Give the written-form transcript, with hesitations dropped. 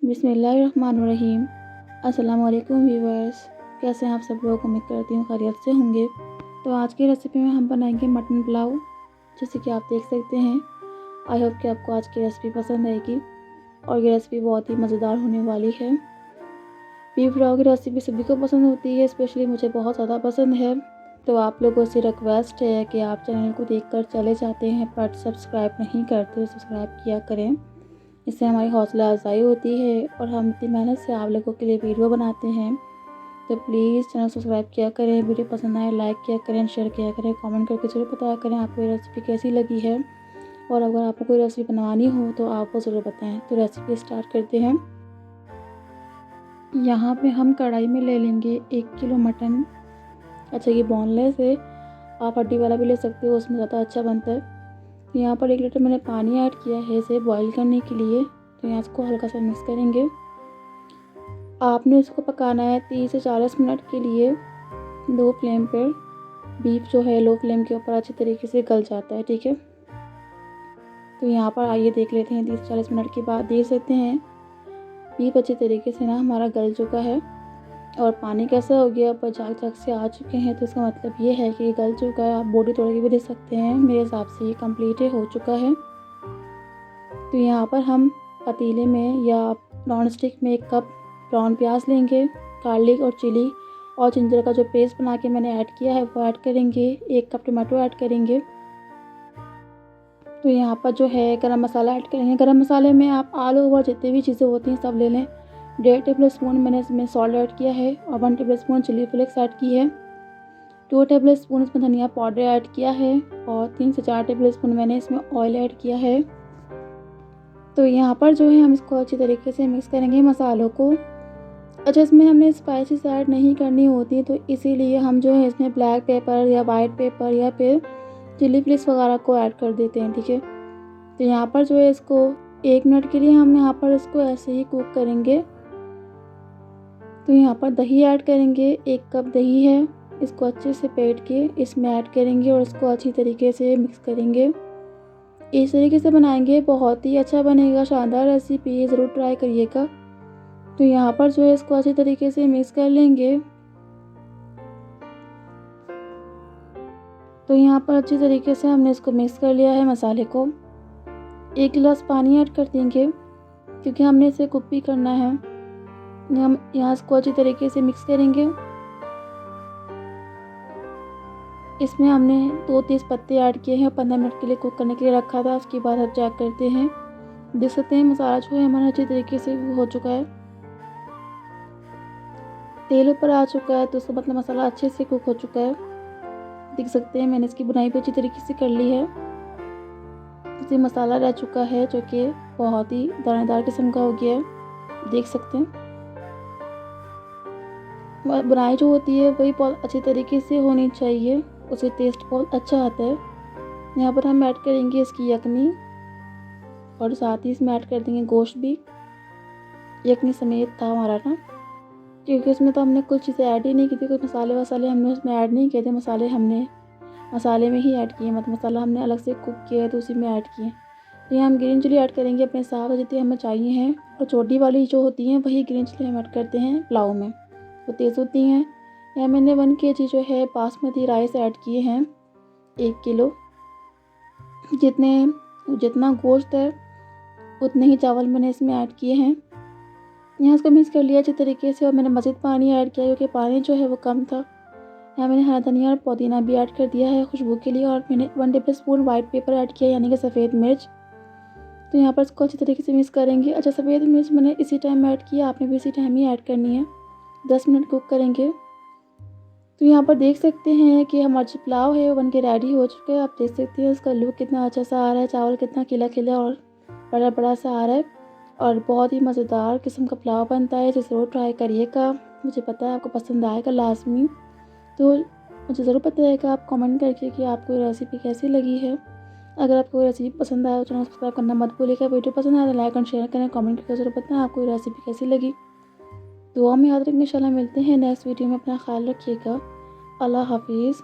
बिस्मिल्लाहिर्रहमानिर्रहीम। अस्सलाम वालेकुम व्यूवर्स, कैसे हैं आप सब लोग। उम्मीद करती हूँ खैरियत से होंगे। तो आज की रेसिपी में हम बनाएंगे मटन पुलाव, जैसे कि आप देख सकते हैं। आई होप कि आपको आज की रेसिपी पसंद आएगी और ये रेसिपी बहुत ही मज़ेदार होने वाली है। बीफ पुलाव की रेसिपी सभी को पसंद होती है, स्पेशली मुझे बहुत ज़्यादा पसंद है। तो आप लोगों से रिक्वेस्ट है कि आप चैनल को देखकर चले जाते हैं बट सब्सक्राइब नहीं करते, सब्सक्राइब किया करें। इससे हमारी हौसला अफजाई होती है और हम इतनी मेहनत से आप लोगों के लिए वीडियो बनाते हैं। तो प्लीज़ चैनल सब्सक्राइब किया करें, वीडियो पसंद आए लाइक किया करें, शेयर किया करें, कमेंट करके ज़रूर बताया करें आपको ये रेसिपी कैसी लगी है। और अगर आपको कोई रेसिपी बनवानी हो तो आप वो ज़रूर बताएं। तो रेसिपी स्टार्ट करते हैं। यहाँ पे हम कढ़ाई में ले लेंगे 1 किलो मटन। अच्छा, ये बोनलेस है, आप हड्डी वाला भी ले सकते हो, उसमें ज़्यादा अच्छा बनता है। यहाँ पर 1 लीटर मैंने पानी ऐड किया है इसे बॉईल करने के लिए। तो यहाँ इसको हल्का सा मिक्स करेंगे। आपने इसको पकाना है 30 से 40 मिनट के लिए लो फ्लेम पर। बीफ जो है लो फ्लेम के ऊपर अच्छी तरीके से गल जाता है, ठीक है। तो यहाँ पर आइए देख लेते हैं 30 से 40 मिनट के बाद देख सकते हैं बीफ अच्छी तरीके से ना हमारा गल चुका है। और पानी कैसा हो गया, ऊपर झाग से आ चुके हैं, तो इसका मतलब ये है कि गल चुका है। आप बॉडी तोड़ के भी दे सकते हैं, मेरे हिसाब से ये कम्प्लीट हो चुका है। तो यहाँ पर हम पतीले में या नॉन स्टिक में 1 कप ब्राउन प्याज लेंगे, गार्लिक और चिली और जिंजर का जो पेस्ट बना के मैंने ऐड किया है वो ऐड करेंगे। 1 कप टमाटो ऐड करेंगे। तो यहाँ पर जो है गरम मसाला ऐड करेंगे। गरम मसाले में आप आलू और जितनी भी चीज़ें होती हैं सब ले लें। 1.5 टेबल स्पून मैंने इसमें सॉल्ट ऐड किया है और 1 tablespoon chili flakes add की है। 2 टेबल स्पून इसमें धनिया पाउडर ऐड किया है और 3 से 4 टेबल स्पून मैंने इसमें ऑयल ऐड किया है। तो यहाँ पर जो है हम इसको अच्छी तरीके से मिक्स करेंगे मसालों को। अच्छा, इसमें हमने स्पाइसेस ऐड नहीं करनी होती, तो इसीलिए हम जो है इसमें ब्लैक पेपर या वाइट पेपर या फिर चिली फ्लेक्स वगैरह को ऐड कर देते हैं, ठीक है। तो यहाँ पर जो है इसको 1 मिनट के लिए हम यहाँ पर इसको ऐसे ही कुक करेंगे। तो यहाँ पर दही ऐड करेंगे। 1 कप दही है, इसको अच्छे से फेंट के इसमें ऐड करेंगे और इसको अच्छी तरीके से मिक्स करेंगे। इस तरीके से बनाएंगे, बहुत ही अच्छा बनेगा, शानदार रेसिपी है, ज़रूर ट्राई करिएगा। तो यहाँ पर जो है इसको अच्छी तरीके से मिक्स कर लेंगे। तो यहाँ पर अच्छी तरीके से हमने इसको मिक्स कर लिया है मसाले को। 1 गिलास पानी ऐड कर देंगे क्योंकि हमने इसे कुक भी करना है। हम यहाँ इसको अच्छी तरीके से मिक्स करेंगे। इसमें हमने 2 तेज़ पत्ते ऐड किए हैं, 15 मिनट के लिए कुक करने के लिए रखा था। उसके बाद हम चेक करते हैं, देख सकते हैं मसाला जो है हमारा अच्छी तरीके से हो चुका है, तेल ऊपर आ चुका है, तो उसका मतलब मसाला अच्छे से कुक हो चुका है। देख सकते हैं मैंने इसकी बुनाई भी अच्छी तरीके से कर ली है। इसे मसाला रह चुका है जो कि बहुत ही दानेदार किस्म का हो गया है, देख सकते हैं। बुनाई जो होती है वही बहुत अच्छी तरीके से होनी चाहिए, उससे टेस्ट बहुत अच्छा आता है। यहाँ पर हम ऐड करेंगे इसकी यखनी और साथ ही इसमें ऐड कर देंगे गोश्त भी। यखनी समेत था हमारा ना, क्योंकि उसमें तो हमने कुछ चीज़ें ऐड ही नहीं की थी, कुछ मसाले वसाले हमने उसमें ऐड नहीं किए थे। मसाले हमने मसाले में ही ऐड किए, मतलब मसाला हमने अलग से कुक किया है तो उसी में ऐड किए। तो यहाँ हम ग्रीन चिली ऐड करेंगे अपने हिसाब से जितनी हमें चाहिए हैं, और छोटी वाली जो होती हैं वही ग्रीन चिली हम ऐड करते हैं पुलाव में, वो तेज़ होती हैं। यहाँ मैंने 1 kg जो है बासमती राइस ऐड किए हैं, 1 किलो। जितना गोश्त है उतने ही चावल मैंने इसमें ऐड किए हैं। यहाँ इसको मिक्स कर लिया अच्छी तरीके से और मैंने मज़ीद पानी ऐड किया क्योंकि पानी जो है वो कम था। यहाँ मैंने हरा धनिया और पुदीना भी ऐड कर दिया है खुशबू के लिए, और मैंने 1 table spoon white paper add किया, यानी कि सफ़ेद मिर्च। तो यहाँ पर इसको अच्छी तरीके से मिक्स करेंगे। अच्छा, सफ़ेद मिर्च मैंने इसी टाइम ऐड किया, आपने भी इसी टाइम ही ऐड करनी है। 10 मिनट कुक करेंगे। तो यहाँ पर देख सकते हैं कि हमारा जो पुलाव है वो बन के रेडी हो चुका है। आप देख सकते हैं इसका लुक कितना अच्छा सा आ रहा है, चावल कितना खिला खिला और बड़ा बड़ा सा आ रहा है, और बहुत ही मज़ेदार किस्म का पुलाव बनता है। जो ज़रूर ट्राई करिएगा, मुझे पता है आपको पसंद आएगा लाजमी। तो मुझे ज़रूर बताइएगा आप कमेंट करके कि आपको ये रेसिपी कैसी लगी है। अगर आपको रेसिपी पसंद आए तो चैनल सब्सक्राइब करना मत भूलिएगा। वीडियो पसंद आए तो लाइक और शेयर करें, कमेंट करके ज़रूर बताएं आपको ये रेसिपी कैसी लगी। दुआ में याद रखना, इंशाल्लाह मिलते हैं नेक्स्ट वीडियो में। अपना ख्याल रखिएगा। अल्लाह हाफिज़।